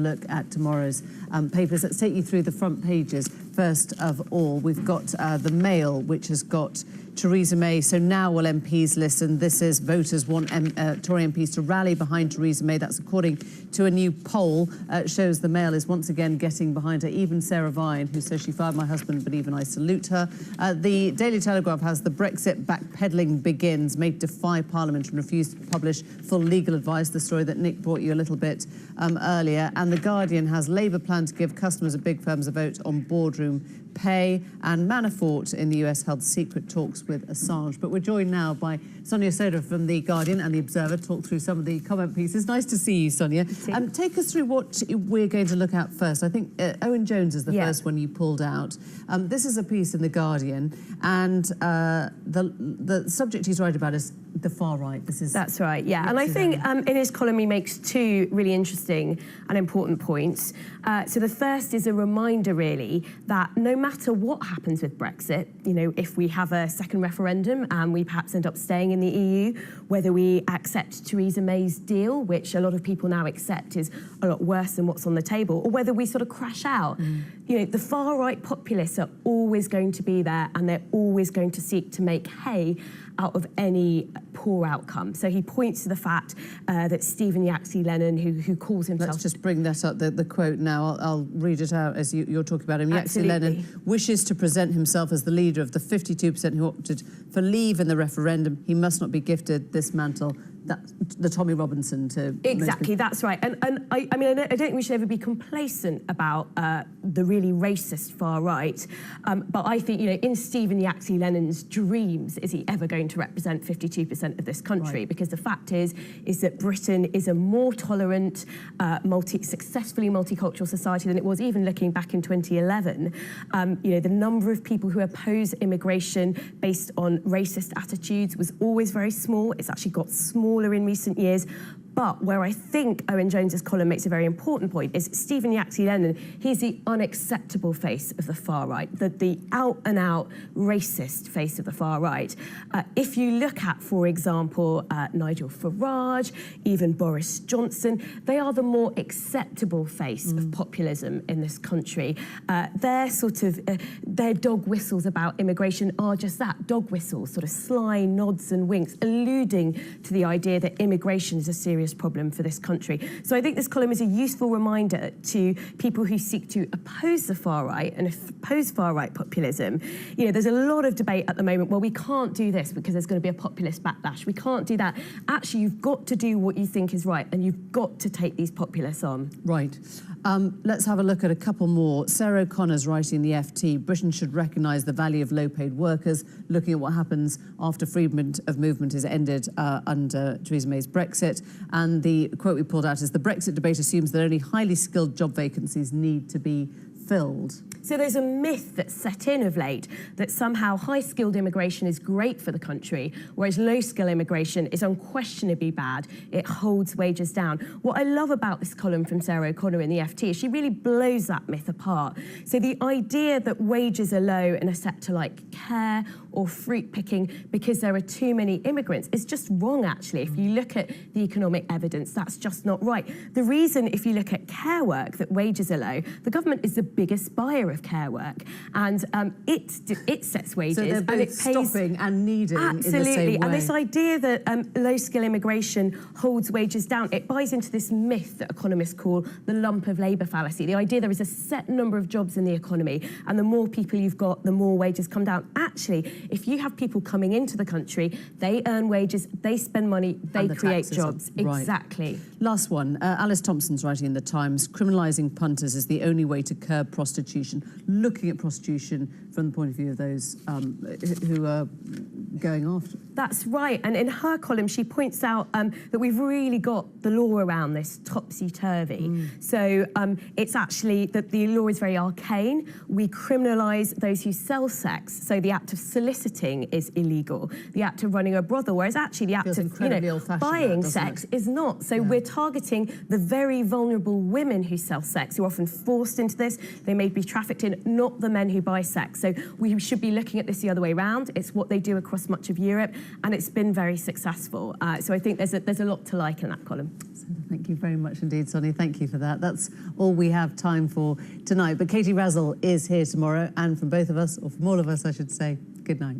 look at tomorrow's papers. Let's take you through the front pages. First of all, we've got the Mail, which has got Theresa May. So now will MPs listen? This is voters want Tory MPs to rally behind Theresa May. That's according to a new poll. It shows the Mail is once again getting behind her. Even Sarah Vine, who says she fired my husband, but even I salute her. The Daily Telegraph has the Brexit backpedalling begins. May defy Parliament and refuse to publish full legal advice, the story that Nick brought you a little bit earlier. And The Guardian has Labour plan to give customers of big firms a vote on boardroom pay, and Manafort in the US held secret talks with Assange. But we're joined now by Sonia Sodha from The Guardian and The Observer, talk through some of the comment pieces. Nice to see you, Sonia. Take us through what we're going to look at first. I think Owen Jones is the first one you pulled out. This is a piece in The Guardian, and the subject he's writing about is the far right. That's right, yeah. And I think in his column he makes two really interesting and important points. So the first is a reminder, really, that no matter what happens with Brexit, you know, if we have a second referendum and we perhaps end up staying in the EU, whether we accept Theresa May's deal, which a lot of people now accept is a lot worse than what's on the table, or whether we sort of crash out, you know, the far right populists are always going to be there, and they're always going to seek to make hay out of any poor outcome. So he points to the fact that Stephen Yaxley-Lennon, who calls himself... Let's just bring that up, the quote now. I'll read it out as you're talking about him. Yaxley-Lennon wishes to present himself as the leader of the 52% who opted for leave in the referendum. He must not be gifted this mantle. That's the Tommy Robinson to... Exactly, that's right. And I mean, I don't think we should ever be complacent about the really racist far right. But I think, you know, in Stephen Yaxley-Lennon's dreams, is he ever going to represent 52% of this country? Right. Because the fact is that Britain is a more tolerant, successfully multicultural society than it was even looking back in 2011. You know, the number of people who oppose immigration based on racist attitudes was always very small. It's actually got smaller in recent years. But where I think Owen Jones's column makes a very important point is Stephen Yaxley-Lennon, he's the unacceptable face of the far right, the out-and-out racist face of the far right. If you look at, for example, Nigel Farage, even Boris Johnson, they are the more acceptable face of populism in this country. Their dog whistles about immigration are just that, dog whistles, sort of sly nods and winks, alluding to the idea that immigration is a serious problem for this country. So I think this column is a useful reminder to people who seek to oppose the far right and oppose far right populism. You know, there's a lot of debate at the moment, well, we can't do this because there's going to be a populist backlash. We can't do that. Actually, you've got to do what you think is right, and you've got to take these populists on. Right. Let's have a look at a couple more. Sarah O'Connor's writing in the FT, Britain should recognise the value of low-paid workers, looking at what happens after freedom of movement is ended under Theresa May's Brexit. And the quote we pulled out is, the Brexit debate assumes that only highly skilled job vacancies need to be filled. So there's a myth that's set in of late that somehow high-skilled immigration is great for the country, whereas low-skill immigration is unquestionably bad. It holds wages down. What I love about this column from Sarah O'Connor in the FT is she really blows that myth apart. So the idea that wages are low in a sector like care or fruit picking because there are too many immigrants is just wrong, actually. If you look at the economic evidence, that's just not right. The reason, if you look at care work, that wages are low, the government is the biggest buyer of care work, and it sets wages. So they're both and it pays, stopping and needing absolutely, in the same way. And this idea that low-skill immigration holds wages down, it buys into this myth that economists call the lump of labour fallacy, the idea there is a set number of jobs in the economy, and the more people you've got, the more wages come down. Actually, if you have people coming into the country, they earn wages, they spend money, they create jobs. Right. Exactly. Last one. Alice Thompson's writing in The Times, criminalising punters is the only way to curb prostitution, looking at prostitution from the point of view of those who are going after. That's right. And in her column, she points out that we've really got the law around this topsy-turvy. So it's actually that the law is very arcane. We criminalise those who sell sex. So the act of soliciting soliciting is illegal, the act of running a brothel, whereas actually the act Feels of incredibly old-fashioned, buying that, doesn't sex it? is not. So we're targeting the very vulnerable women who sell sex, who are often forced into this. They may be trafficked in, not the men who buy sex. So we should be looking at this the other way around. It's what they do across much of Europe, and it's been very successful. So I think there's a lot to like in that column. Thank you very much indeed, Sonia. Thank you for that. That's all we have time for tonight. But Katie Razzle is here tomorrow, and from both of us, or from all of us, I should say, good night.